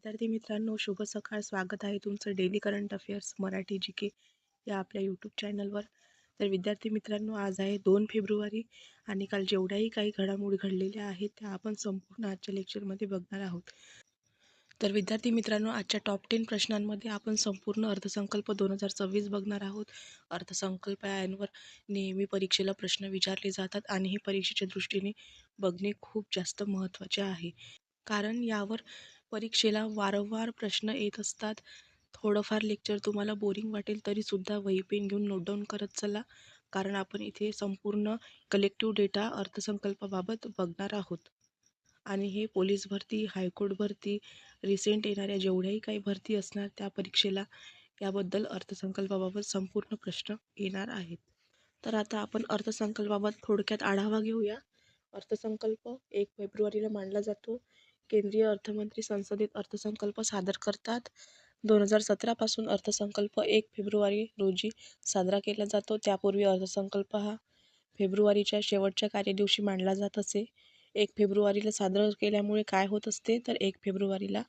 विद्यार्थी मित्रांनो, शुभ सकाळ. स्वागत आहे तुमचं डेली करंट अफेअर्स मराठी जी के या आपल्या यूट्यूब चॅनलवर. तर विद्यार्थी मित्रांनो, आज आहे 2 फेब्रुवारी आणि काल जेवढ्याही काही घडामोडी घडलेल्या आहेत त्या आपण संपूर्ण आजच्या लेक्चरमध्ये बघणार आहोत. तर विद्यार्थी मित्रांनो, आजच्या टॉप 10 प्रश्नांमध्ये आपण संपूर्ण अर्थसंकल्प 2026 बघणार आहोत. अर्थसंकल्पावर नेहमी परीक्षेला प्रश्न विचारले जातात आणि हे परीक्षेच्या दृष्टीने बघणे खूप जास्त महत्त्वाचे आहे. कारण यावर परीक्षेला वारंवार प्रश्न येत असतात. थोडंफार लेक्चर तुम्हाला बोरिंग वाटेल तरीसुद्धा वही पेन घेऊन नोट डाऊन करत चला, कारण आपण इथे संपूर्ण कलेक्टिव्ह डेटा अर्थसंकल्पाबाबत बघणार आहोत. आणि हे पोलीस भरती, हायकोर्ट भरती, रिसेंट येणाऱ्या जेवढ्याही काही भरती असणार त्या परीक्षेला याबद्दल अर्थसंकल्पाबाबत संपूर्ण प्रश्न येणार आहेत. तर आता आपण अर्थसंकल्पाबाबत थोडक्यात आढावा घेऊया. अर्थसंकल्प 1 फेब्रुवारीला मांडला जातो. केंद्रीय अर्थमंत्री संसदेत अर्थसंकल्प सादर करतात. 2017 पासून अर्थसंकल्प 1 फेब्रुवारी रोजी साजरा केला जातो. त्यापूर्वी अर्थसंकल्प हा फेब्रुवारीच्या शेवटच्या कार्यदिवशी मांडला जात असे. 1 फेब्रुवारीला सादर केल्यामुळे काय होत असते, तर 1 फेब्रुवारीला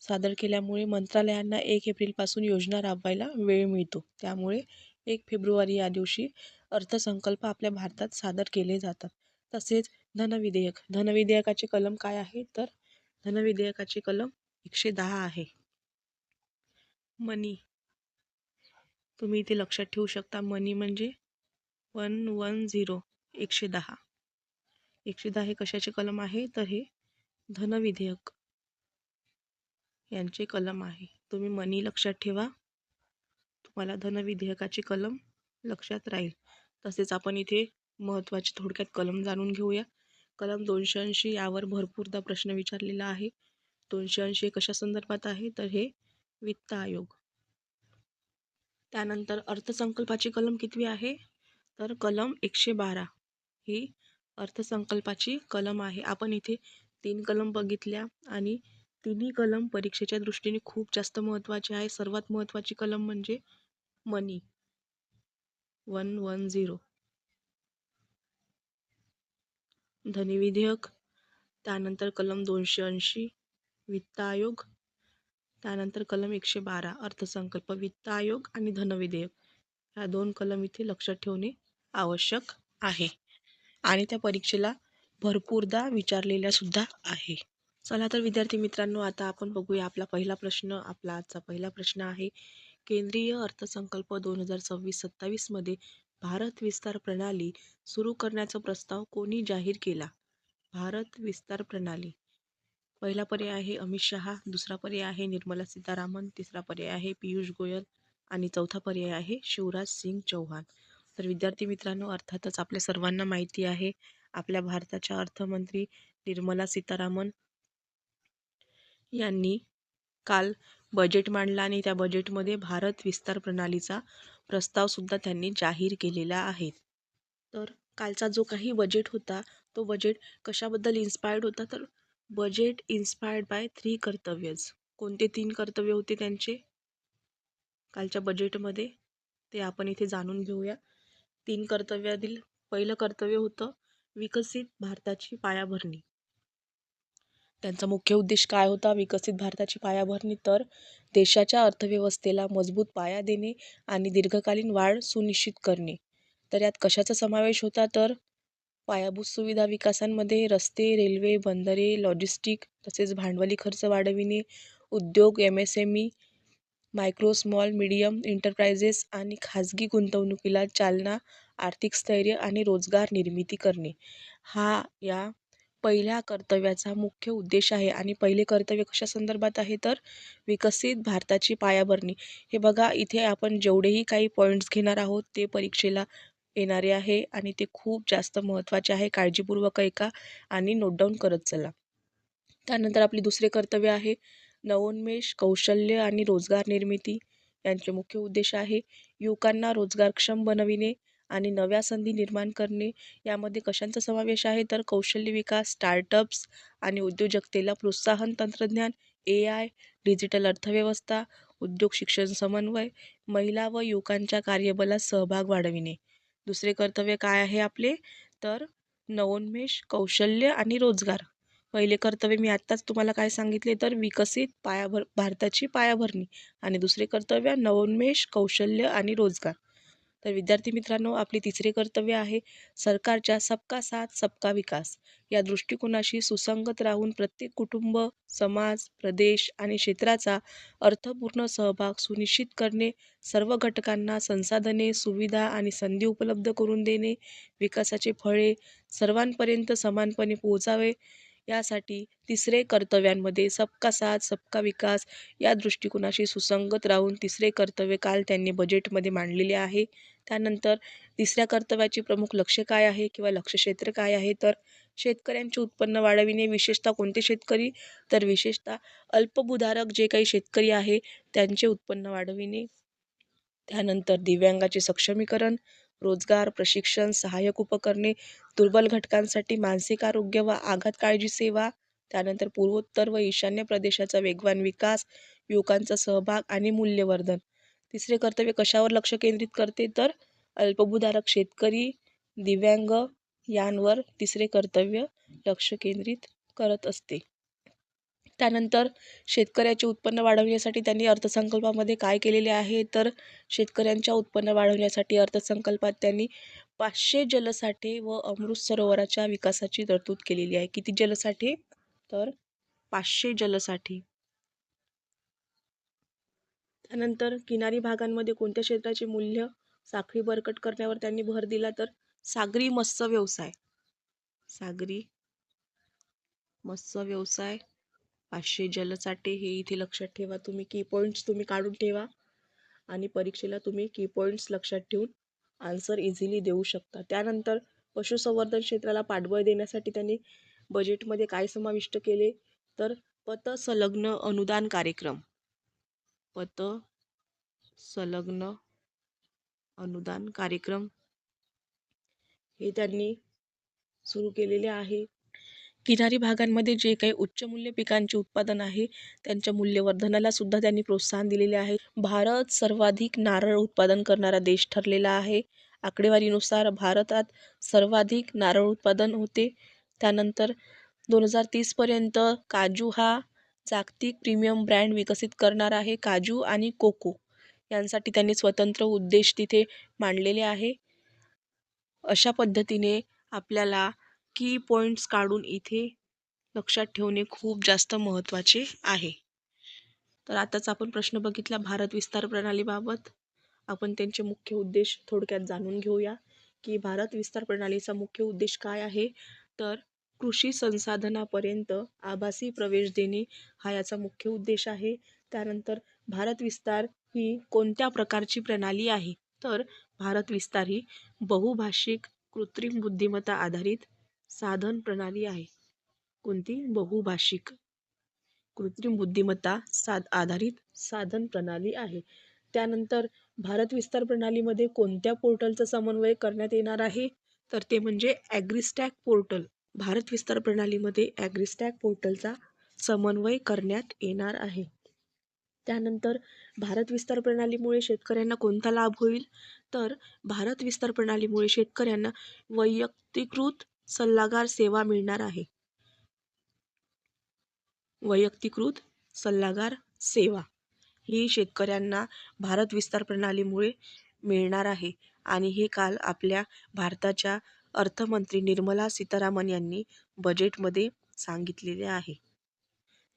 सादर केल्यामुळे मंत्रालयांना 1 एप्रिलपासून योजना राबवायला वेळ मिळतो. त्यामुळे 1 फेब्रुवारी या दिवशी अर्थसंकल्प आपल्या भारतात सादर केले जातात. तसेच धनविधेयकाचे कलम काय आहे, तर धनविधेयकाचे कलम 110 आहे. मनी, तुम्ही इथे लक्षात ठेवू शकता. मनी म्हणजे 110, 110. 110 हे कशाचे कलम आहे, तर हे धनविधेयक यांचे कलम आहे. तुम्ही मनी लक्षात ठेवा, तुम्हाला धनविधेयकाचे कलम लक्षात राहील. तसेच आपण इथे महत्त्वाचे थोडक्यात कलम जाणून घेऊया. कलम 280 यावर भरपूरदा प्रश्न विचारलेला आहे. 280 कशा संदर्भात आहे, तर हे वित्त आयोग. त्यानंतर अर्थसंकल्पाची कलम कितवी आहे, तर कलम 112 ही अर्थसंकल्पाची कलम आहे. आपण इथे 3 कलम बघितल्या आणि तिन्ही कलम परीक्षेच्या दृष्टीने खूप जास्त महत्त्वाचे आहे. सर्वात महत्त्वाची कलम म्हणजे मनी 110, धनविधेयक, त्यानंतर कलम 280 वित्त आयोग, त्यानंतर कलम 112 अर्थसंकल्प. वित्त आयोग आणि धनविधेयक ह्या 2 कलम इथे लक्षात ठेवणे आवश्यक आहे आणि त्या परीक्षेला भरपूरदा विचारलेल्या सुद्धा आहे. चला तर विद्यार्थी मित्रांनो, आता आपण बघूया आपला पहिला प्रश्न. आपला आजचा पहिला प्रश्न आहे, केंद्रीय अर्थसंकल्प 2026-27 मध्ये भारत विस्तार प्रणाली सुरू करण्याचा प्रस्ताव कोणी जाहीर केला? भारत विस्तार प्रणाली. पहिला पर्याय आहे अमित शहा, दुसरा पर्याय आहे निर्मला सीतारामन, तिसरा पर्याय आहे पियुष गोयल आणि चौथा पर्याय आहे शिवराज सिंग चौहान. तर विद्यार्थी मित्रांनो, अर्थातच आपल्या सर्वांना माहिती आहे, आपल्या भारताच्या अर्थमंत्री निर्मला सीतारामन यांनी काल बजेट मांडला आणि त्या बजेटमध्ये भारत विस्तार प्रणालीचा प्रस्ताव सुद्धा त्यांनी जाहीर केलेला आहे. तर कालचा जो काही बजेट होता, तो बजेट कशाबद्दल इन्स्पायर्ड होता, तर बजेट इन्स्पायर्ड बाय 3 कर्तव्यज. कोणते 3 कर्तव्य होते त्यांचे कालच्या बजेटमध्ये, ते आपण इथे जाणून घेऊया. 3 कर्तव्यातील पहिलं कर्तव्य होतं विकसित भारताची पायाभरणी. त्यांचा मुख्य उद्देश काय होता? विकसित भारताची पायाभरणी, तर देशाच्या अर्थव्यवस्थेला मजबूत पाया देणे आणि दीर्घकालीन वाढ सुनिश्चित करणे. तर यात कशाचा समावेश होता, तर पायाभूत सुविधा विकासांमध्ये रस्ते, रेल्वे, बंदरे, लॉजिस्टिक, तसेच भांडवली खर्च वाढविणे, उद्योग, MSME, micro small medium enterprises आणि खाजगी गुंतवणुकीला चालना, आर्थिक स्थैर्य आणि रोजगार निर्मिती करणे, हा या पहिल्या कर्तव्याचा मुख्य उद्देश आहे. आणि पहिले कर्तव्य कशा संदर्भात आहे, तर विकसित भारताची पायाभरणी. हे बघा, इथे आपण जेवढेही काही पॉईंट्स घेणार आहोत ते परीक्षेला येणारे आहे आणि ते खूप जास्त महत्त्वाचे आहे. काळजीपूर्वक ऐका आणि नोट डाऊन करत चला. त्यानंतर आपले दुसरे कर्तव्य आहे नवोन्मेष, कौशल्य आणि रोजगार निर्मिती. यांचे मुख्य उद्देश आहे युवकांना रोजगारक्षम बनविणे आणि नव्या संधी निर्माण करणे. यामध्ये कशांचा समावेश आहे, तर कौशल्य विकास, स्टार्टअप्स आणि उद्योजकतेला प्रोत्साहन, तंत्रज्ञान, AI, डिजिटल अर्थव्यवस्था, उद्योग शिक्षण समन्वय, महिला व युवकांच्या कार्यबलात सहभाग वाढविणे. दुसरे कर्तव्य काय आहे आपले, तर नवोन्मेष, कौशल्य आणि रोजगार. पहिले कर्तव्य मी आत्ताच तुम्हाला काय सांगितले, तर विकसित भारताची पायाभरणी. आणि दुसरे कर्तव्य नवोन्मेष, कौशल्य आणि रोजगार. तर विद्यार्थी मित्रांनो, आपले तिसरे कर्तव्य आहे सरकारच्या सबका साथ सबका विकास या दृष्टिकोनाशी सुसंगत राहून प्रत्येक कुटुंब, समाज, प्रदेश आणि क्षेत्राचा अर्थपूर्ण सहभाग सुनिश्चित करणे, सर्व घटकांना संसाधने, सुविधा आणि संधी उपलब्ध करून देणे, विकासाचे फळे सर्वांपर्यंत समानपणे पोहोचावे, यासाठी तिसरे कर्तव्यांमध्ये सबका साथ सबका विकास या दृष्टिकोनाशी सुसंगत राहून तिसरे कर्तव्य काल त्यांनी बजेटमध्ये मांडलेले आहे. त्यानंतर तिसऱ्या कर्तव्याची प्रमुख लक्ष्य काय आहे किंवा लक्ष्य क्षेत्र काय आहे, तर शेतकऱ्यांचे उत्पन्न वाढविणे. विशेषतः कोणते शेतकरी, तर विशेषतः अल्पभूधारक जे काही शेतकरी आहे त्यांचे उत्पन्न वाढविणे. त्यानंतर दिव्यांगाचे सक्षमीकरण, रोजगार, प्रशिक्षण, सहाय्यक उपकरणे, दुर्बल घटकांसाठी मानसिक आरोग्य व आघात काळजी सेवा. त्यानंतर पूर्वोत्तर व ईशान्य प्रदेशाचा वेगवान विकास, युवकांचा सहभाग आणि मूल्यवर्धन. तिसरे कर्तव्य कशावर लक्ष केंद्रित करते, तर अल्पभूधारक शेतकरी, दिव्यांग यांवर तिसरे कर्तव्य लक्ष केंद्रित करत असते. त्यानंतर शेतकऱ्याचे उत्पन्न वाढवण्यासाठी त्यांनी अर्थसंकल्पामध्ये काय केलेले आहे, तर शेतकऱ्यांच्या उत्पन्न वाढवण्यासाठी अर्थसंकल्पात त्यांनी 500 जलसाठे व अमृत सरोवराच्या विकासाची तरतूद केलेली आहे. किती जलसाठे, तर 500 जलसाठे. त्यानंतर किनारी भागांमध्ये कोणत्या क्षेत्राचे मूल्य साखळी बळकट करण्यावर त्यांनी भर दिला, तर सागरी मत्स्य व्यवसाय. सागरी मत्स्य व्यवसाय, 500 जलसाठे, हे इथे लक्षात ठेवा. तुम्ही की पॉईंट्स तुम्ही काढून ठेवा आणि परीक्षेला तुम्ही की पॉईंट्स लक्षात ठेवून आन्सर इझिली देऊ शकता. त्यानंतर पशुसंवर्धन क्षेत्राला पाठबळ देण्यासाठी त्यांनी बजेटमध्ये काय समाविष्ट केले, तर पत संलग्न अनुदान कार्यक्रम. पत संलग्न अनुदान कार्यक्रम हे त्यांनी सुरू केलेले आहे. किनारी भागांमध्ये जे काही उच्च मूल्य पिकांचे उत्पादन आहे त्यांच्या मूल्यवर्धनाला सुद्धा त्यांनी प्रोत्साहन दिलेले आहे. भारत सर्वाधिक नारळ उत्पादन करणारा देश ठरलेला आहे. आकडेवारीनुसार भारतात सर्वाधिक नारळ उत्पादन होते. त्यानंतर 2030 पर्यंत काजू हा जागतिक प्रीमियम ब्रँड विकसित करणार आहे. काजू आणि कोको यांसाठी त्यांनी स्वतंत्र उद्देश तिथे मांडलेले आहे. अशा पद्धतीने आपल्याला की पॉईंट्स काढून इथे लक्षात ठेवणे खूप जास्त महत्त्वाचे आहे. तर आताच आपण प्रश्न बघितला भारत विस्तार प्रणालीबाबत. आपण त्यांचे मुख्य उद्देश थोडक्यात जाणून घेऊया की भारत विस्तार प्रणालीचा मुख्य उद्देश काय आहे, तर कृषी संसाधनापर्यंत आभासी प्रवेश देणे हा याचा मुख्य उद्देश आहे. त्यानंतर भारत विस्तार ही कोणत्या प्रकारची प्रणाली आहे, तर भारत विस्तार ही बहुभाषिक कृत्रिम बुद्धिमत्ता आधारित साधन प्रणाली आहे. कोणती? बहुभाषिक कृत्रिम बुद्धिमत्ता आधारित साधन प्रणाली आहे. त्यानंतर भारत विस्तार प्रणालीमध्ये कोणत्या पोर्टलचा समन्वय करण्यात येणार आहे, तर ते म्हणजे ॲग्रीस्टॅक पोर्टल. भारत विस्तार प्रणालीमध्ये ॲग्रीस्टॅक पोर्टलचा समन्वय करण्यात येणार आहे. त्यानंतर भारत विस्तार प्रणालीमुळे शेतकऱ्यांना कोणता लाभ होईल, तर भारत विस्तार प्रणालीमुळे शेतकऱ्यांना वैयक्तिकृत सल्लागार सेवा मिळणार आहे. वैयक्तिकृत सल्लागार सेवा ही शेतकऱ्यांना भारत विस्तार प्रणालीमुळे मिळणार आहे. आणि हे काल आपल्या भारताच्या अर्थमंत्री निर्मला सीतारामन यांनी बजेटमध्ये सांगितलेले आहे.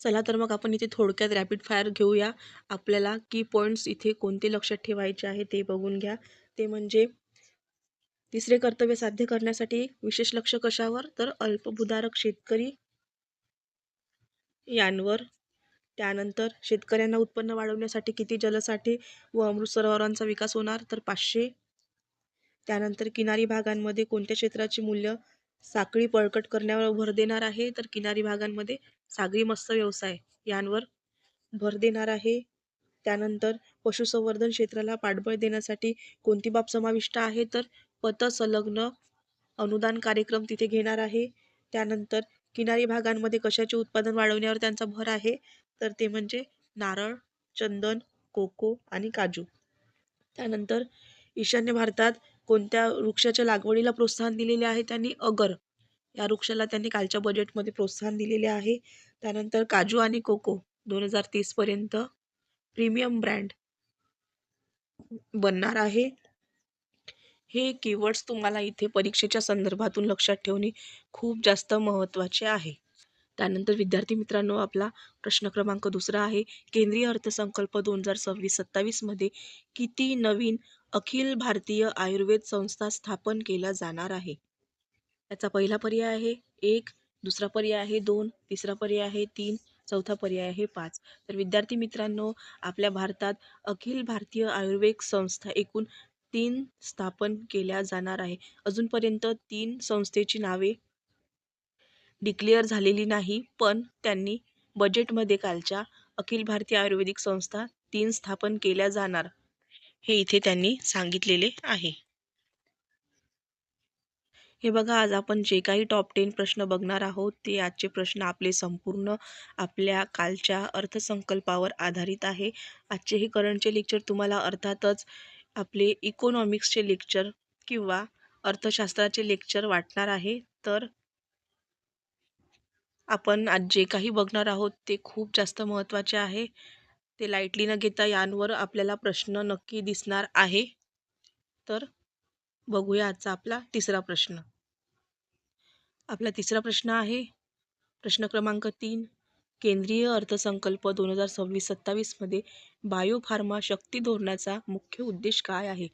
चला तर मग आपण इथे थोडक्यात रॅपिड फायर घेऊया. आपल्याला की पॉईंट्स इथे कोणते लक्षात ठेवायचे आहे ते बघून घ्या. ते म्हणजे तिसरे कर्तव्य साध्य करण्यासाठी विशेष लक्ष कशावर, तर अल्पभूधारक शेतकरी यांवर. त्यानंतर शेतकऱ्यांना उत्पन्न वाढवण्यासाठी किती जलसाठे व अमृत सरोवरांचा विकास होणार, तर 500. त्यानंतर किनारी भागांमध्ये कोणत्या क्षेत्राचे मूल्य साखळी बळकट करण्यावर भर देणार आहे, तर किनारी भागांमध्ये सागरी मत्स्य व्यवसाय यांवर भर देणार आहे. त्यानंतर पशुसंवर्धन क्षेत्राला पाठबळ देण्यासाठी कोणती बाब समाविष्ट आहे, तर पतसंलग्न अनुदान कार्यक्रम तिथे घेणार आहे. त्यानंतर किनारी भागांमध्ये कशाचे उत्पादन वाढवण्यावर त्यांचा भर आहे, तर ते म्हणजे नारळ, चंदन, कोको आणि काजू. त्यानंतर ईशान्य भारतात कोणत्या वृक्षाच्या लागवडीला प्रोत्साहन दिलेले आहे त्यांनी, अगर. या वृक्षाला त्यांनी कालच्या बजेटमध्ये प्रोत्साहन दिलेले आहे. त्यानंतर काजू आणि कोको 2030 पर्यंत प्रीमियम ब्रँड बनणार आहे. हे कीवर्ड्स तुम्हाला इथे परीक्षेच्या संदर्भातून लक्षात ठेवणे खूप जास्त महत्त्वाचे आहे. त्यानंतर विद्यार्थी मित्रांनो, आपला प्रश्न क्रमांक दुसरा आहे, केंद्रीय अर्थसंकल्प 2026-27 मध्ये किती नवीन अखिल भारतीय आयुर्वेद संस्था स्थापन केल्या जाणार आहे? याचा पहिला पर्याय आहे 1, दुसरा पर्याय आहे 2, तिसरा पर्याय आहे 3, चौथा पर्याय आहे 5. तर विद्यार्थी मित्रांनो, आपल्या भारतात अखिल भारतीय आयुर्वेद संस्था एकूण 3 स्थापन केल्या जाणार आहे. अजूनपर्यंत 3 संस्थेची नावे डिक्लेअर झालेली नाही, पण त्यांनी बजेटमध्ये कालच्या अखिल भारतीय आयुर्वेदिक संस्था 3 स्थापन केल्या जाणार, हे इथे त्यांनी सांगितलेले आहे. हे बघा, आज आपण जे काही टॉप 10 प्रश्न बघणार आहोत ते आजचे प्रश्न आपले संपूर्ण आपल्या कालच्या अर्थसंकल्पावर आधारित आहे. आजचे हे करंटचे लेक्चर तुम्हाला अर्थातच आपले इकॉनॉमिक्सचे लेक्चर किंवा अर्थशास्त्राचे लेक्चर वाटणार आहे. तर आपण आज जे काही बघणार आहोत ते खूप जास्त महत्त्वाचे आहे. ते लाईटली न घेता यांवर आपल्याला प्रश्न नक्की दिसणार आहे. तर बघूया आजचा आपला तिसरा प्रश्न. आपला तिसरा प्रश्न आहे प्रश्न क्रमांक 3, केंद्रीय अर्थसंकल्प 2026-27 मध्ये बायोफार्मा शक्ती धोरणाचा मुख्य उद्देश काय आहे?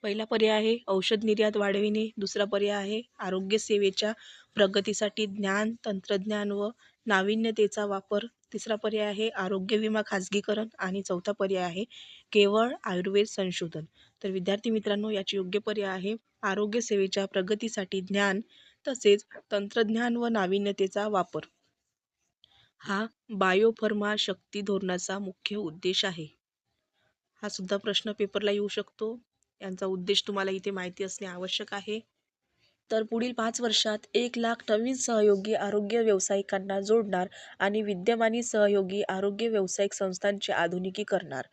पहिला पर्याय आहे औषध निर्यात वाढविणे, दुसरा पर्याय आहे आरोग्य सेवेच्या प्रगतीसाठी ज्ञान, तंत्रज्ञान व नाविन्यतेचा वापर, तिसरा पर्याय आहे आरोग्य विमा खाजगीकरण आणि चौथा पर्याय आहे केवळ आयुर्वेद संशोधन. तर विद्यार्थी मित्रांनो, याची योग्य पर्याय आहे आरोग्य सेवेच्या प्रगतीसाठी ज्ञान तसेच तंत्रज्ञान व नाविन्यतेचा वापर. हा बायोफार्मा शक्ती धोरणाचा मुख्य उद्देश आहे. हा सुद्धा प्रश्न पेपरला येऊ शकतो. यांचा उद्देश तुम्हाला इथे माहिती असणे आवश्यक आहे. तर पुढील 5 वर्षात 1,00,000 नवीन सहयोगी आरोग्य व्यावसायिकांना जोडणार आणि विद्यमानी सहयोगी आरोग्य व्यावसायिक संस्थांचे आधुनिकीकरणार.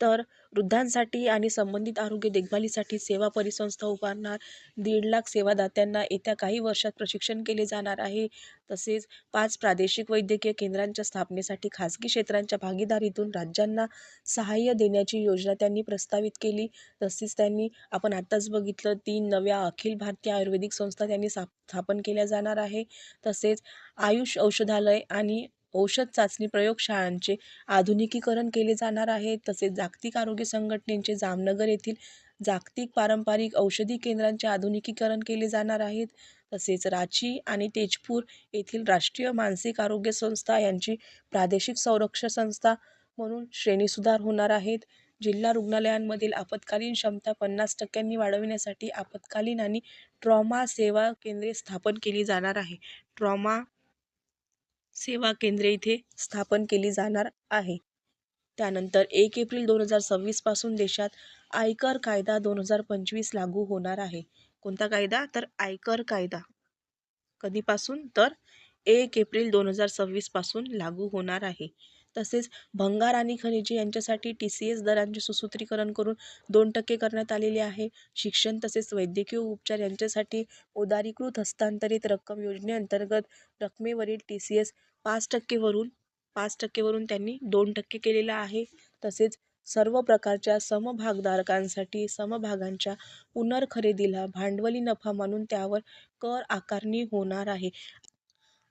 तर वृद्धांसाठी आणि संबंधित आरोग्य देखभालीसाठी सेवा परिसंस्था उभारणार. 1,50,000 सेवादात्यांना येत्या काही वर्षात प्रशिक्षण केले जाणार आहे. तसेच 5 प्रादेशिक वैद्यकीय केंद्रांच्या स्थापनेसाठी खाजगी क्षेत्रांच्या भागीदारीतून राज्यांना सहाय्य देण्याची योजना त्यांनी प्रस्तावित केली. तसेच त्यांनी आपण आत्ताच बघितलं 3 नव्या अखिल भारतीय आयुर्वेदिक संस्था त्यांनी स्थापन केल्या जाणार आहे. तसेच आयुष औषधालय आणि औषध चाचणी प्रयोगशाळांचे आधुनिकीकरण केले जाणार आहे. तसेच जागतिक आरोग्य संघटनेचे जामनगर येथील जागतिक पारंपरिक औषधी केंद्रांचे आधुनिकीकरण केले जाणार आहेत. तसेच रांची आणि तेजपूर येथील राष्ट्रीय मानसिक आरोग्य संस्था यांची प्रादेशिक संरक्षण संस्था म्हणून श्रेणीसुधार होणार आहेत. जिल्हा रुग्णालयांमधील आपत्कालीन क्षमता 50% वाढविण्यासाठी आपत्कालीन आणि ट्रॉमा सेवा केंद्रे स्थापन केली जाणार आहे. ट्रॉमा सेवा केंद्रे इथे स्थापन केली जाणार आहे. त्यानंतर 1 एप्रिल 2026 पासून देशात आयकर कायदा 2025 लागू होणार आहे. कोणता कायदा? तर आयकर कायदा. कधीपासून? तर 1 एप्रिल 2026 पासून लागू होणार आहे. तसेच भंगार आणि खनिजे यांच्यासाठी TCS दरांचे सुसूत्रीकरण करून 2% करण्यात आलेले आहे. शिक्षण तसेच वैद्यकीय उपचार यांच्यासाठी उदारीकृत हस्तांतरित रक्कम योजनेअंतर्गत रकमेवरील TCS 5% वरून त्यांनी 2% केलेला आहे. तसेच सर्व प्रकारच्या समभागधारकांसाठी समभागांच्या पुनर्खरेदीला भांडवली नफा मानून त्यावर कर आकारणी होणार आहे.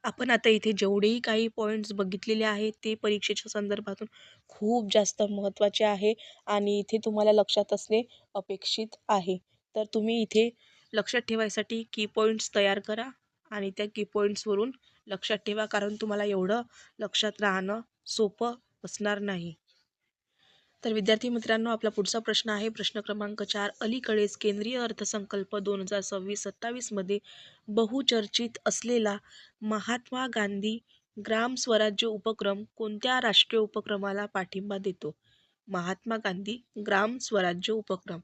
आपण आता इथे जेवढेही काही पॉईंट्स बघितलेले आहेत ते परीक्षेच्या संदर्भातून खूप जास्त महत्त्वाचे आहे आणि इथे तुम्हाला लक्षात असणे अपेक्षित आहे. तर तुम्ही इथे लक्षात ठेवायसाठी की पॉईंट्स तयार करा आणि त्या की पॉईंट्सवरून लक्षात ठेवा, कारण तुम्हाला एवढं लक्षात राहणं सोपं असणार नाही. तर विद्यार्थी मित्रांनो, आपला पुढचा प्रश्न आहे प्रश्न क्रमांक 4. अलीकडेच केंद्रीय अर्थसंकल्प 2026-27 मध्ये बहुचर्चित असलेला महात्मा गांधी ग्राम स्वराज्य उपक्रम कोणत्या राष्ट्रीय उपक्रमाला पाठिंबा देतो? महात्मा गांधी ग्राम स्वराज्य उपक्रम.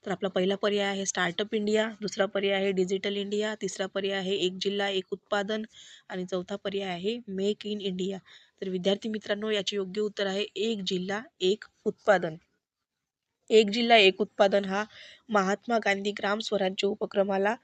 तर आपला पहिला पर्याय आहे स्टार्टअप इंडिया, दुसरा पर्याय आहे डिजिटल इंडिया, तिसरा पर्याय आहे एक जिल्हा एक उत्पादन आणि चौथा पर्याय आहे मेक इन इंडिया. तर विद्यार्थी मित्रांनो, याचे योग्य उत्तर आहे एक जिल्हा एक उत्पादन. एक जिल्हा एक उत्पादन हा महात्मा गांधी ग्राम स्वराज्य उपक्रमाला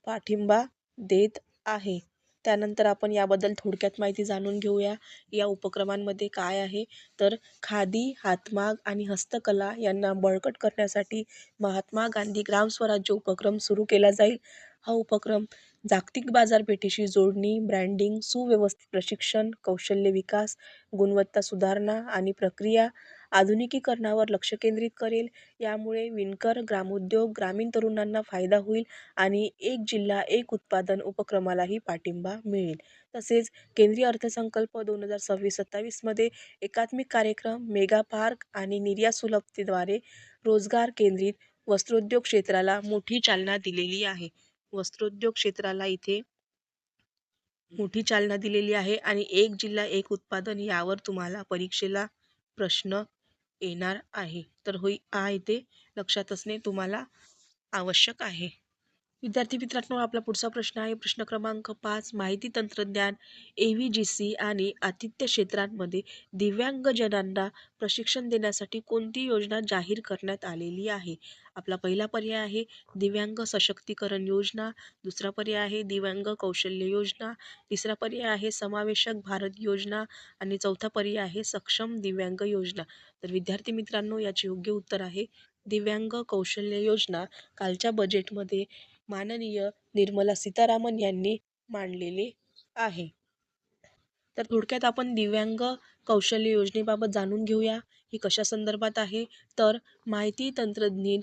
पाठिंबा देत आहे. त्यानंतर आपण याबद्दल थोडक्यात माहिती जाणून घेऊया. या उपक्रमांमध्ये काय आहे, तर खादी, हातमाग आणि हस्तकला यांना बळकट करण्यासाठी महात्मा गांधी ग्राम स्वराज्य उपक्रम सुरू केला जाईल. हा उपक्रम जागतिक बाजारपेठेशी जोडणी, ब्रँडिंग, सुव्यवस्थित प्रशिक्षण, कौशल्य विकास, गुणवत्ता सुधारणा आणि प्रक्रिया आधुनिकीकरणावर लक्ष केंद्रित करेल. यामुळे विणकर, ग्रामोद्योग, ग्रामीण तरुणांना फायदा होईल आणि एक जिल्हा एक उत्पादन उपक्रमालाही पाठिंबा मिळेल. तसेच केंद्रीय अर्थसंकल्प 2026-27 मध्ये एकात्मिक कार्यक्रम, मेगा पार्क आणि निर्यात सुलभतेद्वारे रोजगार केंद्रित वस्त्रोद्योग क्षेत्राला मोठी चालना दिलेली आहे. वस्त्रोद्योग क्षेत्राला इथे मोठी चालना दिलेली आहे आणि एक जिल्हा एक उत्पादन यावर तुम्हाला परीक्षेला प्रश्न येणार आहे. तर हा इथे लक्षात असणे तुम्हाला आवश्यक आहे. विद्यार्थी मित्रांनो, आपला पुढचा प्रश्न आहे प्रश्न क्रमांक 5. माहिती तंत्रज्ञान, AVGC आणि आतिथ्य क्षेत्रांमध्ये दिव्यांगजनांना प्रशिक्षण देण्यासाठी कोणती योजना जाहीर करण्यात आलेली आहे? आपला पहिला पर्याय आहे दिव्यांग सशक्तीकरण योजना, दुसरा पर्याय आहे दिव्यांग कौशल्य योजना, तिसरा पर्याय आहे समावेशक भारत योजना आणि चौथा पर्याय आहे सक्षम दिव्यांग योजना. तर विद्यार्थी मित्रांनो, याचे योग्य उत्तर आहे दिव्यांग कौशल्य योजना. कालच्या बजेटमध्ये माननीय निर्मला सीतारामन यांनी मांडलेले आहे. तर थोडक्यात आपण दिव्यांग कौशल्य योजनेबाबत जाणून घेऊया. ही कशा संदर्भात आहे, तर माहिती तंत्रज्ञान,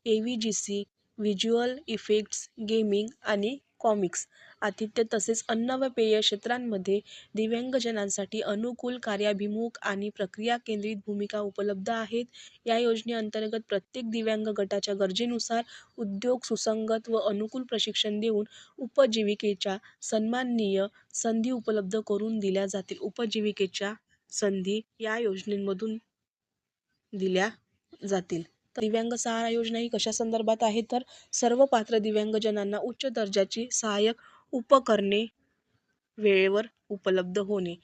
AVGC, व्हिज्युअल इफेक्ट्स, गेमिंग आणि कॉमिक्स, आतिथ्य तसेच अन्न व पेय क्षेत्रांमध्ये दिव्यांगजनांसाठी अनुकूल, कार्याभिमुख आणि प्रक्रिया केंद्रित भूमिका उपलब्ध आहेत. या योजनेअंतर्गत प्रत्येक दिव्यांग गटाच्या गरजेनुसार उद्योग सुसंगत व अनुकूल प्रशिक्षण देऊन उपजीविकेच्या सन्माननीय संधी उपलब्ध करून दिल्या जातील. उपजीविकेच्या संधी या योजनेमधून दिल्या जातील. दिव्यांग सहारा योजना ही कशा संदर्भात आहे, तर सर्व पात्र दिव्यांगजनांना उच्च दर्जाची सहाय्यक उपकरणे वेळेवर उपलब्ध होणे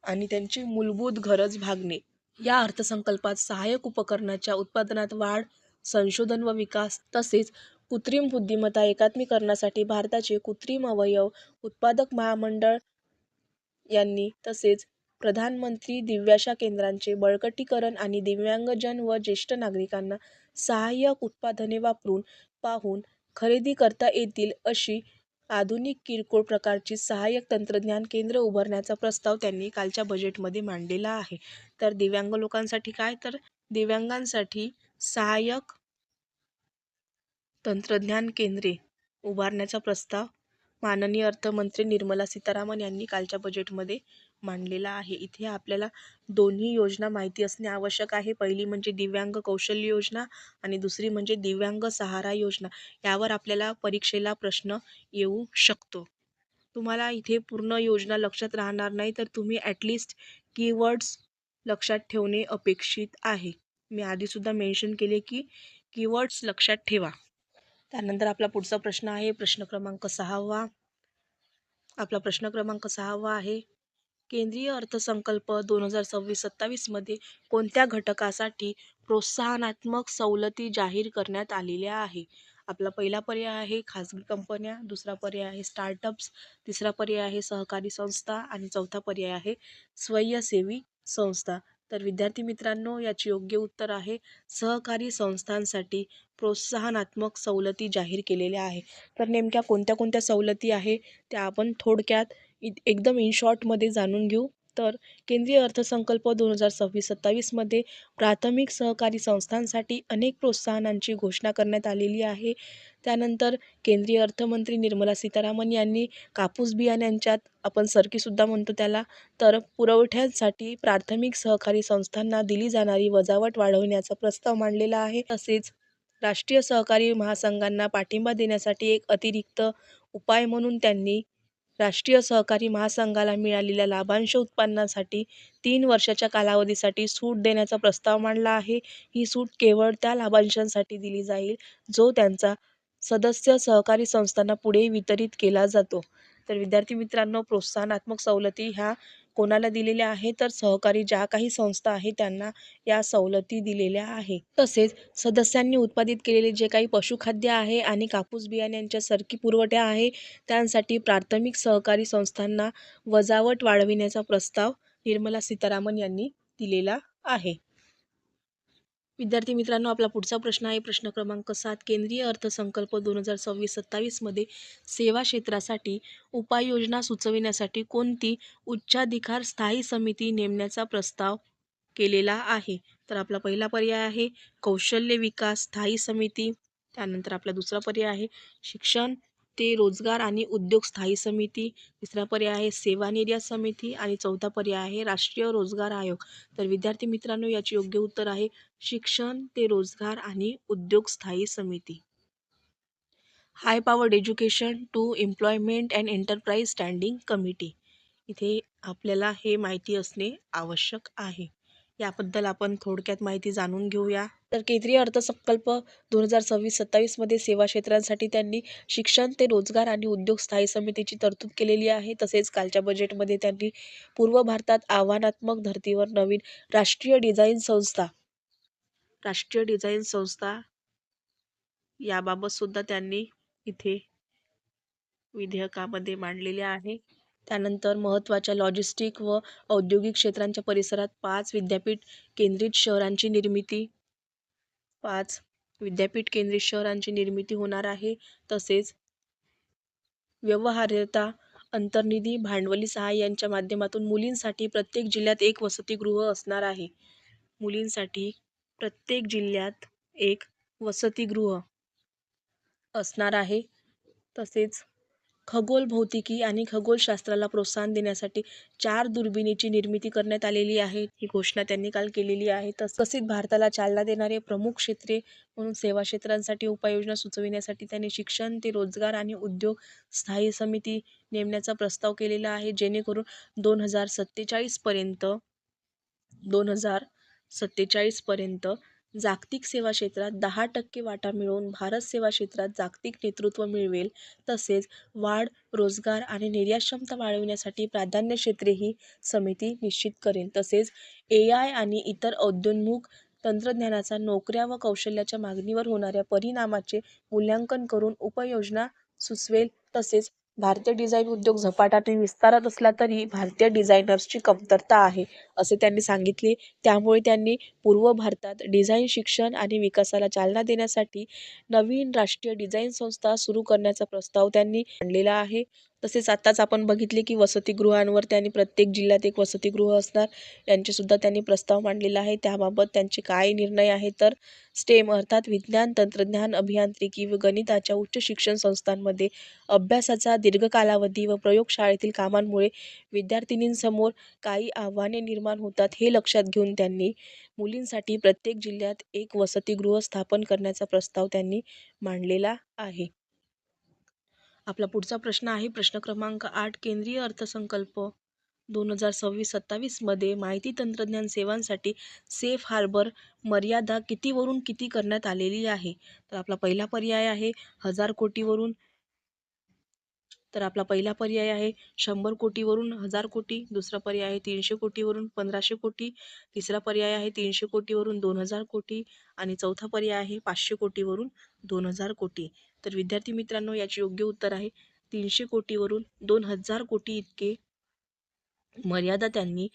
आणि त्यांची मूलभूत गरज भागणे. या अर्थसंकल्पात सहाय्यक उपकरणाच्या उत्पादनात वाढ, संशोधन व विकास तसेच कृत्रिम बुद्धिमत्ता एकात्मीकरणासाठी भारताचे कृत्रिम अवयव उत्पादक महामंडळ यांनी तसेच प्रधानमंत्री दिव्याशा केंद्रांचे बळकटीकरण आणि दिव्यांगजन व ज्येष्ठ नागरिकांना सहाय्यक उत्पादने वापरून पाहून खरेदी करता येतील अशी आधुनिक किरकोळ प्रकारची सहाय्यक तंत्रज्ञान केंद्र उभारण्याचा प्रस्ताव त्यांनी कालच्या बजेटमध्ये मांडलेला आहे. तर दिव्यांग लोकांसाठी काय, तर दिव्यांगांसाठी सहाय्यक तंत्रज्ञान केंद्रे उभारण्याचा प्रस्ताव माननीय अर्थमंत्री निर्मला सीतारामन यांनी कालच्या बजेटमध्ये मांडलेला आहे. इथे आपल्याला दोन्ही योजना माहिती असणे आवश्यक आहे. पहिली म्हणजे दिव्यांग कौशल्य योजना आणि दुसरी म्हणजे दिव्यांग सहारा योजना. यावर आपल्याला परीक्षेला प्रश्न येऊ शकतो. तुम्हाला इथे पूर्ण योजना लक्षात राहणार नाही, तर तुम्ही ॲटलिस्ट कीवर्ड्स लक्षात ठेवणे अपेक्षित आहे. मी आधीसुद्धा मेन्शन केले की कीवर्ड्स लक्षात ठेवा. त्यानंतर आपला पुढचा प्रश्न आहे प्रश्न क्रमांक 6. आपला प्रश्न क्रमांक 6 आहे केंद्रीय अर्थसंकल्प 2026-27 मध्ये कोणत्या घटकासाठी प्रोत्साहनात्मक सवलती जाहीर करण्यात आलेल्या आहे? आपला पहिला पर्याय आहे खाजगी कंपन्या, दुसरा पर्याय आहे स्टार्टअप्स, तिसरा पर्याय आहे सहकारी संस्था आणि चौथा पर्याय आहे स्वयंसेवी संस्था. तर विद्यार्थी मित्रांनो, याचे योग्य उत्तर आहे सहकारी संस्थांसाठी प्रोत्साहनात्मक सवलती जाहीर केलेल्या आहे. तर नेमक्या कोणत्या कोणत्या सवलती आहे त्या आपण थोडक्यात एकदम इन शॉर्टमध्ये जाणून घेऊ. तर केंद्रीय अर्थसंकल्प 2026-27 मध्ये प्राथमिक सहकारी संस्थांसाठी अनेक प्रोत्साहनांची घोषणा करण्यात आलेली आहे. त्यानंतर केंद्रीय अर्थमंत्री निर्मला सीतारामन यांनी कापूस बियाण्यांच्यात, आपण सरकीसुद्धा म्हणतो त्याला, तर पुरवठ्यासाठी प्राथमिक सहकारी संस्थांना दिली जाणारी वजावट वाढवण्याचा प्रस्ताव मांडलेला आहे. तसेच राष्ट्रीय सहकारी महासंघांना पाठिंबा देण्यासाठी एक अतिरिक्त उपाय म्हणून त्यांनी राष्ट्रीय सहकारी महासंघाला मिळालेल्या लाभांश उत्पन्नासाठी 3 वर्षाच्या कालावधीसाठी सूट देण्याचा प्रस्ताव मांडला आहे. ही सूट केवळ त्या लाभांशांसाठी दिली जाईल जो त्यांचा सदस्य सहकारी संस्थांना पुढे वितरित केला जातो. तर विद्यार्थी मित्रांनो, प्रोत्साहनात्मक सवलती ह्या कोणाला दिलेल्या आहे, तर सहकारी ज्या काही संस्था आहेत त्यांना या सवलती दिलेल्या आहे. तसेच सदस्यांनी उत्पादित केलेले जे काही पशुखाद्य आहे आणि कापूस बियाण्यांच्या सरकी पुरवठ्या आहे त्यांसाठी प्राथमिक सहकारी संस्थांना वजावट वाढविण्याचा प्रस्ताव निर्मला सीतारामन यांनी दिलेला आहे. विद्यार्थी मित्रांनो, आपला पुढचा प्रश्न आहे प्रश्न क्रमांक 7. केंद्रीय अर्थसंकल्प 2026-27 मध्ये सेवा क्षेत्रासाठी उपाययोजना सुचविण्यासाठी कोणती उच्चाधिकार स्थायी समिती नेमण्याचा प्रस्ताव केलेला आहे? तर आपला पहिला पर्याय आहे कौशल्य विकास स्थायी समिती. त्यानंतर आपला दुसरा पर्याय आहे शिक्षण ते रोजगार आणि उद्योग स्थायी समिती. तिसरा पर्याय आहे सेवा निर्यात समिती आणि चौथा पर्याय आहे राष्ट्रीय रोजगार आयोग. तर विद्यार्थी मित्रांनो, याचे योग्य उत्तर आहे शिक्षण ते रोजगार आणि उद्योग स्थायी समिती. High powered education to employment and enterprise standing committee. इथे आपल्याला हे माहिती असणे आवश्यक आहे. याबद्दल आपण थोडक्यात माहिती जाणून घेऊया. तर केंद्रीय अर्थसंकल्प 2026-27 मध्ये सेवा क्षेत्रांसाठी त्यांनी शिक्षण ते रोजगार आणि उद्योग स्थायी समितीची तरतूद केलेली आहे. तसेच कालच्या बजेटमध्ये त्यांनी पूर्व भारतात आव्हानात्मक धर्तीवर नवीन राष्ट्रीय डिझाईन संस्था याबाबत सुद्धा त्यांनी इथे विधेयकामध्ये मांडलेले आहे. त्यानंतर महत्त्वाच्या लॉजिस्टिक व औद्योगिक क्षेत्रांच्या परिसरात 5 विद्यापीठ केंद्रित शहरांची निर्मिती होणार आहे. तसेच व्यवहार्यता अंतर्निधी भांडवली सहाय्यांच्या माध्यमातून मुलींसाठी प्रत्येक जिल्ह्यात एक वसतिगृह असणार आहे. मुलींसाठी प्रत्येक जिल्ह्यात एक वसतिगृह असणार आहे. तसेच खगोल भौतिकी आणि खगोलशास्त्राला प्रोत्साहन देण्यासाठी 4 दुर्बिणीची निर्मिती करण्यात आलेली आहे. ही घोषणा त्यांनी काल केलेली आहे. तसेच भारताला चालना देणारे प्रमुख क्षेत्रे म्हणून सेवा क्षेत्रांसाठी उपाययोजना सुचविण्यासाठी त्यांनी शिक्षण ते रोजगार आणि उद्योग स्थायी समिती नेमण्याचा प्रस्ताव केलेला आहे. जेणेकरून 2047 पर्यंत जागतिक सेवा क्षेत्रात 10% वाटा मिळवून भारत सेवा क्षेत्रात जागतिक नेतृत्व मिळवेल. तसेच वाढ, रोजगार आणि निर्यात क्षमता वाढविण्यासाठी प्राधान्य क्षेत्रे ही समिती निश्चित करेल. तसेच AI आणि इतर उदयोन्मुख तंत्रज्ञानाचा नोकऱ्या व कौशल्याच्या मागणीवर होणाऱ्या परिणामाचे मूल्यांकन करून उपाययोजना सुचवेल. तसेच भारतीय डिझाईन उद्योग झपाट्याने विस्तारत असला तरी भारतीय डिझायनर्सची कमतरता आहे असे त्यांनी सांगितले. त्यामुळे त्यांनी पूर्व भारतात डिझाईन शिक्षण आणि विकासाला चालना देण्यासाठी नवीन राष्ट्रीय डिझाईन संस्था सुरू करण्याचा प्रस्ताव त्यांनी मांडलेला आहे. तसेच आत्ताच आपण बघितले की वसतिगृहांवर त्यांनी प्रत्येक जिल्ह्यात एक वसतिगृह असणार यांचे सुद्धा त्यांनी प्रस्ताव मांडलेला आहे. त्याबाबत त्यांचे काय निर्णय आहे तर स्टेम अर्थात विज्ञान, तंत्रज्ञान, अभियांत्रिकी व गणिताच्या उच्च शिक्षण संस्थांमध्ये अभ्यासाचा दीर्घ कालावधी व प्रयोगशाळेतील कामांमुळे विद्यार्थिनींसमोर काही आव्हाने निर्माण होतात. हे लक्षात घेऊन त्यांनी मुलींसाठी प्रत्येक जिल्ह्यात एक वसतिगृह स्थापन करण्याचा प्रस्ताव त्यांनी मांडलेला आहे. आपला पुढचा प्रश्न आहे प्रश्न क्रमांक 8. केंद्रीय अर्थसंकल्प 2026-27 मध्ये माहिती तंत्रज्ञान सेवांसाठी सेफ हार्बर मर्यादा कितीवरून किती करण्यात आलेली आहे? तर आपला पहिला पर्याय आहे 1000 कोटीवरून. तर आपला पहिला पर्याय आहे 100 कोटीवरून 1000 कोटी. दुसरा पर्याय आहे 300 कोटीवरून 1500 कोटी. तिसरा पर्याय आहे 300 कोटीवरून 2000 कोटी आणि चौथा पर्याय आहे 500 कोटीवरून 2000 कोटी. तर विद्यार्थी मित्रांनो, याचे योग्य उत्तर आहे 300 कोटीवरून 2000 कोटी इतके मर्यादा त्यांनी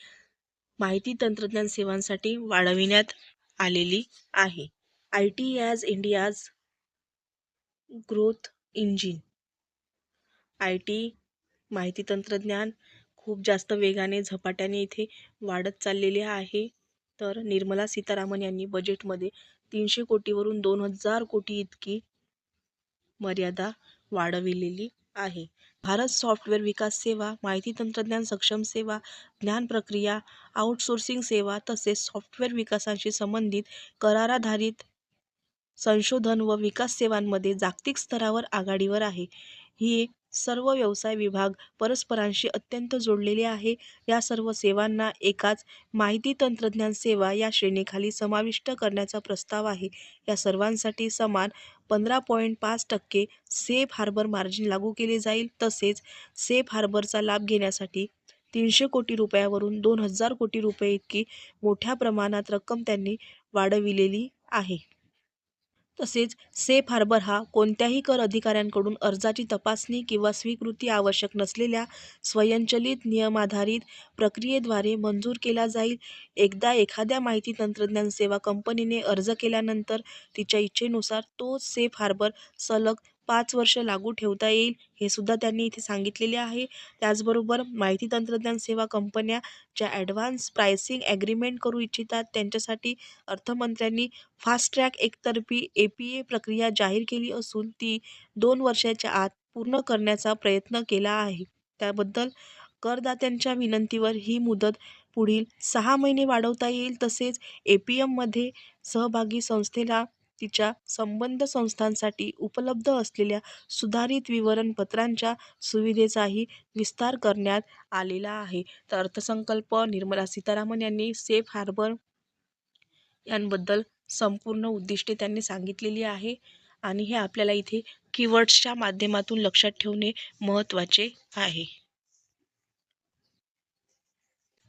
माहिती तंत्रज्ञान सेवांसाठी वाढविण्यात आलेली आहे. IT as India's growth engine. IT माहिती तंत्रज्ञान खूप जास्त वेगाने झपाट्याने इथे वाढत चाललेले आहे. तर निर्मला सीतारामन यांनी बजेटमध्ये 300 कोटीवरून 2000 कोटी इतकी मर्यादा वाढविलेली आहे. भारत सॉफ्टवेअर विकास सेवा, माहिती तंत्रज्ञान सक्षम सेवा, ज्ञान प्रक्रिया आउटसोर्सिंग सेवा तसेच सॉफ्टवेअर विकासाशी संबंधित कराराधारित संशोधन व विकास सेवांमध्ये जागतिक स्तरावर आघाडीवर आहे. ही सर्व व्यवसाय विभाग परस्परांशी अत्यंत जोडलेले आहे. या सर्व सेवांना एकाच माहिती तंत्रज्ञान सेवा या श्रेणीखाली समाविष्ट करण्याचा प्रस्ताव आहे. या सर्वांसाठी समान 15.5% सेफ हार्बर मार्जिन लागू केले जाईल. तसेच सेफ हार्बरचा लाभ घेण्यासाठी 300 कोटी रुपयावरून 2000 कोटी रुपये इतकी मोठ्या प्रमाणात रक्कम त्यांनी वाढविलेली आहे. तसेच सेफ हार्बर हा कोणत्याही कर अधिकाऱ्यांकडून अर्जाची तपासणी किंवा स्वीकृती आवश्यक नसलेल्या स्वयंचलित नियमाधारित प्रक्रियेद्वारे मंजूर केला जाईल. एकदा एखाद्या माहिती तंत्रज्ञान सेवा कंपनीने अर्ज केल्यानंतर तिच्या इच्छेनुसार तो सेफ हार्बर सलग 5 वर्ष लागू ठेवता येईल, हे सुद्धा त्यांनी इथे सांगितलेले आहे. त्याचबरोबर माहिती तंत्रज्ञान सेवा कंपन्या ज्या ॲडव्हान्स प्राइसिंग ॲग्रीमेंट करू इच्छितात त्यांच्यासाठी अर्थमंत्र्यांनी फास्ट ट्रॅक एकतर्फी APA प्रक्रिया जाहीर केली असून ती 2 वर्षाच्या आत पूर्ण करण्याचा प्रयत्न केला आहे. त्याबद्दल करदात्यांच्या विनंतीवर ही मुदत पुढील 6 महिने वाढवता येईल. तसेच APMमध्ये सहभागी संस्थेला तिच्या संबंध संस्थांसाठी उपलब्ध असलेल्या सुधारित विवरणपत्रांच्या सुविधेचाही विस्तार करण्यात आलेला आहे. तर अर्थसंकल्प निर्मला सीतारामन यांनी सेफ हार्बर यांबद्दल संपूर्ण उद्दिष्टे त्यांनी सांगितलेली आहे आणि हे आपल्याला इथे कीवर्ड्सच्या माध्यमातून लक्षात ठेवणे महत्त्वाचे आहे.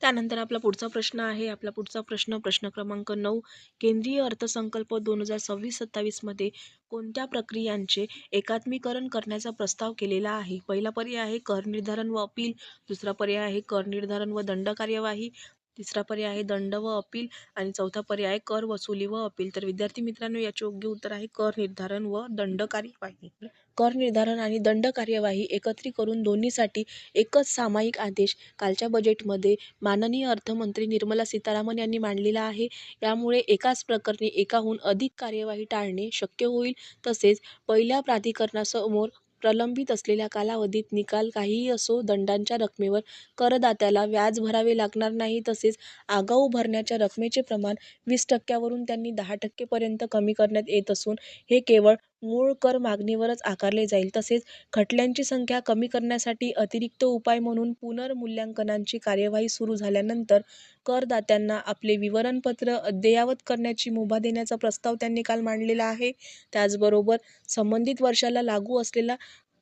त्यानंतर आपला पुढचा प्रश्न आहे. आपला पुढचा प्रश्न क्रमांक 9. केंद्रीय अर्थसंकल्प 2026-27 मध्ये कोणत्या प्रक्रियांचे एकात्मीकरण करण्याचा प्रस्ताव केलेला आहे? पहिला पर्याय आहे कर निर्धारण व अपील, दुसरा पर्याय आहे कर निर्धारण व दंड कार्यवाही, तिसरा पर्याय आहे दंड व अपील आणि चौथा पर्याय आहे कर वसुली व अपील. तर विद्यार्थी मित्रांनो, याचे योग्य उत्तर आहे कर निर्धारण व दंड कार्यवाही. कर निर्धारण आणि दंड कार्यवाही एकत्रित करून दोन्हीसाठी एकच सामायिक आदेश कालच्या बजेटमध्ये माननीय अर्थमंत्री निर्मला सीतारामन यांनी मांडलेला आहे. यामुळे एकाच प्रकरणी एकाहून अधिक कार्यवाही टाळणे शक्य होईल. तसेच पहिल्या प्राधिकरणासमोर प्रलंबित असलेल्या कालावधीत निकाल काहीही असो, दंडांच्या रकमेवर करदात्याला व्याज भरावे लागणार नाही. तसेच आगाऊ भरण्याच्या रकमेचे प्रमाण 20% वरून त्यांनी 10% पर्यंत कमी करण्यात येत असून हे केवळ मूळ कर मागणीवरच आकारले जाईल. तसेच खटल्यांची संख्या कमी करण्यासाठी अतिरिक्त उपाय म्हणून पुनर्मूल्यांकनाची कार्यवाही सुरू झाल्यानंतर करदात्यांना आपले विवरणपत्र अद्ययावत करण्याची मुभा देण्याचा प्रस्ताव त्यांनी काल मांडलेला आहे. त्याचबरोबर संबंधित वर्षाला लागू असलेला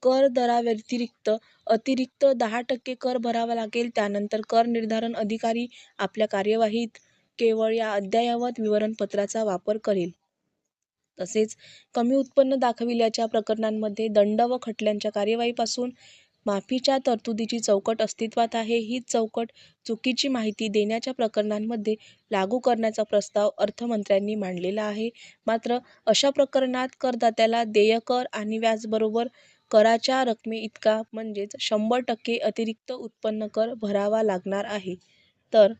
कर दराव्यतिरिक्त अतिरिक्त 10% कर भरावा लागेल. त्यानंतर कर निर्धारण अधिकारी आपल्या कार्यवाहीत केवळ या अद्ययावत विवरणपत्राचा वापर करेल. तसेच कमी उत्पन्न दाखविल्याच्या प्रकरणांमध्ये दंड व खटल्यांच्या कार्यवाहीपासून माफीच्या तरतुदीची चौकट अस्तित्वात आहे. ही चौकट चुकीची माहिती देण्याच्या प्रकरणांमध्ये लागू करण्याचा प्रस्ताव अर्थमंत्र्यांनी मांडलेला आहे. मात्र अशा प्रकरणात करदात्याला देयकर आणि व्याजबरोबर कराच्या रकमेइतका म्हणजेच 100% अतिरिक्त उत्पन्न कर भरावा लागणार आहे. तर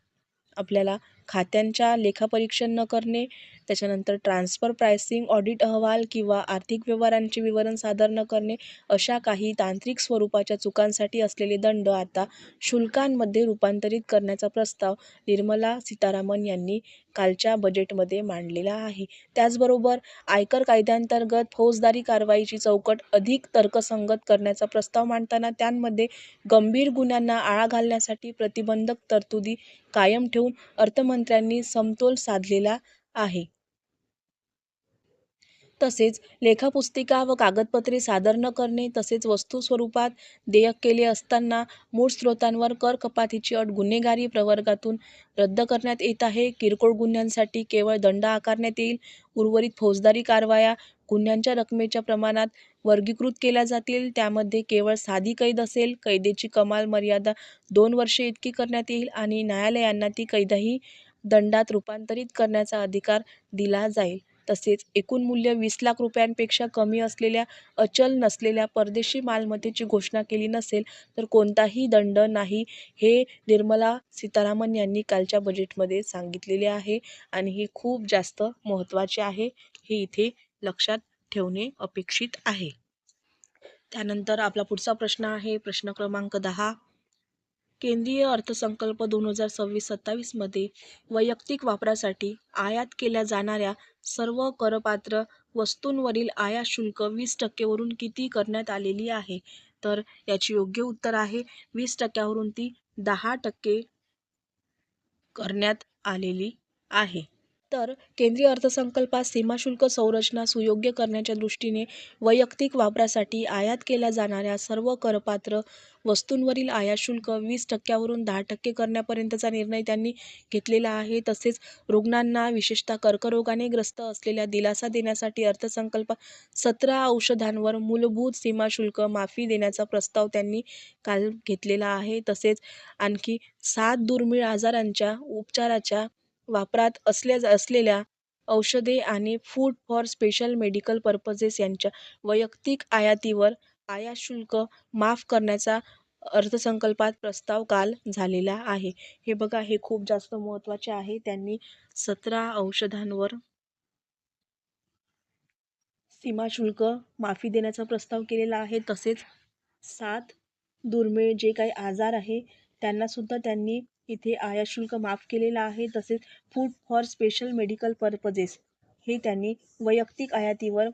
आपल्याला खात्यांच्या लेखापरीक्षण न करणे, त्याच्यानंतर ट्रान्सफर प्राइसिंग ऑडिट अहवाल किंवा आर्थिक व्यवहारांचे विवरण सादर न करणे अशा काही तांत्रिक स्वरूपाच्या चुकांसाठी असलेले दंड आता शुल्कांमध्ये रूपांतरित करण्याचा प्रस्ताव निर्मला सीतारामन यांनी कालच्या बजेटमध्ये मांडलेला आहे. त्याचबरोबर आयकर कायद्याअंतर्गत फौजदारी कारवाईची चौकट अधिक तर्कसंगत करण्याचा प्रस्ताव मांडताना त्यांमध्ये गंभीर गुन्ह्यांना आळा घालण्यासाठी प्रतिबंधक तरतुदी कायम ठेवून अर्थमंत्र्यांनी समतोल साधलेला आहे. तसेच लेखापुस्तिका व कागदपत्रे सादर न करणे तसेच वस्तू स्वरूपात देयक केले असताना मूळ स्रोतांवर कर कपातीची अट गुन्हेगारी प्रवर्गातून रद्द करण्यात येत आहे. किरकोळ गुन्ह्यांसाठी केवळ दंड आकारण्यात येईल. उर्वरित फौजदारी कारवाया गुन्ह्यांच्या रकमेच्या प्रमाणात वर्गीकृत केल्या जातील. त्यामध्ये केवळ साधी कैद असेल. कैदेची कमाल मर्यादा 2 वर्षे इतकी करण्यात येईल आणि न्यायालयांना ती कैदही दंडात रूपांतरित करण्याचा अधिकार दिला जाईल. तसेच एकूण मूल्य 20 लाख रुपयांपेक्षा कमी असलेल्या अचल नसलेल्या परदेशी मालमत्तेची घोषणा केली नसेल तर कोणताही दंड नाही, हे निर्मला सीतारामन यांनी कालच्या बजेटमध्ये सांगितलेले आहे आणि हे खूप जास्त महत्त्वाचे आहे. हे इथे लक्षात ठेवणे अपेक्षित आहे. त्यानंतर आपला पुढचा प्रश्न आहे प्रश्न क्रमांक 10. केंद्रीय अर्थसंकल्प 2026-27 मध्ये वैयक्तिक वापरासाठी आयात केल्या जाणाऱ्या सर्व करपात्र वस्तूंवरील आयात शुल्क 20% वरून किती करण्यात आलेली आहे? तर याची योग्य उत्तर आहे 20% ती 10% करण्यात आलेली आहे. तर केंद्रीय अर्थसंकल्पात सीमाशुल्क संरचना सुयोग्य करण्याच्या दृष्टीने वैयक्तिक वापरासाठी आयात केल्या जाणाऱ्या सर्व करपात्र वस्तूंवरील आयात शुल्क 20% 10% करण्यापर्यंतचा निर्णय त्यांनी घेतलेला आहे. तसेच रुग्णांना विशेषतः कर्करोगाने ग्रस्त असलेल्या दिलासा देण्यासाठी अर्थसंकल्पात 17 औषधांवर मूलभूत सीमाशुल्क माफी देण्याचा प्रस्ताव त्यांनी काल घेतलेला आहे. तसेच आणखी 7 दुर्मिळ आजारांच्या उपचाराच्या वापरात असलेल्या औषधे आणि food for special medical purposes यांच्या वैयक्तिक आयातीवर आयात शुल्क माफ करण्याचा अर्थसंकल्पात प्रस्ताव काल झालेला आहे. हे बघा, हे खूप जास्त महत्त्वाचे आहे. त्यांनी 17 औषधांवर सीमाशुल्क माफी देण्याचा प्रस्ताव केलेला आहे. तसेच 7 दुर्मिळ जे काही आजार आहे त्यांना सुद्धा त्यांनी इथे आयात शुल्क माफ केलेलं आहे. तसेच food for special medical purposes हे त्यांनी वैयक्तिक आयातीवर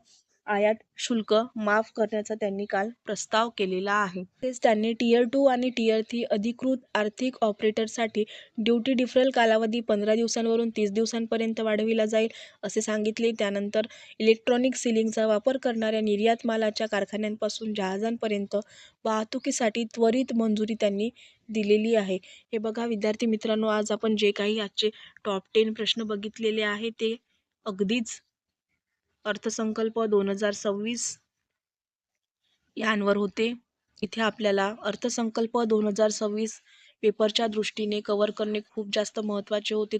आयात शुल्क माफ करण्याचा त्यांनी काल प्रस्ताव केलेला आहे. तसेच त्यांनी टियर 2 आणि टियर 3 अधिकृत आर्थिक ऑपरेटरसाठी ड्युटी डिफरल कालावधी 15 दिवसांवरून 30 दिवसांपर्यंत वाढविला जाईल असे सांगितले. त्यानंतर इलेक्ट्रॉनिक सीलिंगचा वापर करणाऱ्या निर्यात मालाच्या कारखान्यांपासून जहाजांपर्यंत वाहतुकीसाठी त्वरित मंजुरी त्यांनी दिलेली आहे. हे बघा विद्यार्थी मित्रांनो, आज आपण जे काही आजचे टॉप 10 प्रश्न बघितलेले आहे ते अगदीच अर्थसंकल्प 2026 यांवर होते. इथे आपल्याला अर्थसंकल्प 2026 पेपरच्या दृष्टीने कव्हर करणे खूप जास्त महत्त्वाचे होते.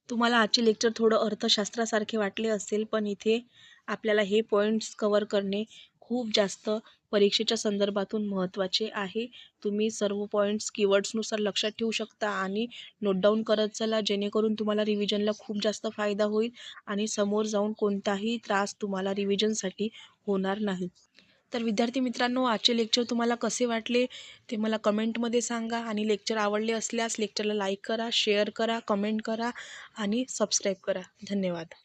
तुम्हाला आजचे लेक्चर थोडं अर्थशास्त्रासारखे वाटले असेल, पण इथे आपल्याला हे पॉईंट्स कव्हर करणे खूप जास्त परीक्षेच्या संदर्भातून महत्त्वाचे आहे. तुम्ही सर्व पॉईंट्स कीवर्ड्सनुसार लक्षात ठेवू शकता आणि नोट डाऊन करत चला, जेणेकरून तुम्हाला रिव्हिजनला खूप जास्त फायदा होईल आणि समोर जाऊन कोणताही त्रास तुम्हाला रिव्हिजनसाठी होणार नाही. तर विद्यार्थी मित्रांनो, आजचे लेक्चर तुम्हाला कसे वाटले ते मला कमेंटमध्ये सांगा आणि लेक्चर आवडले असल्यास लेक्चरला लाईक करा, शेअर करा, कमेंट करा आणि सबस्क्राईब करा. धन्यवाद.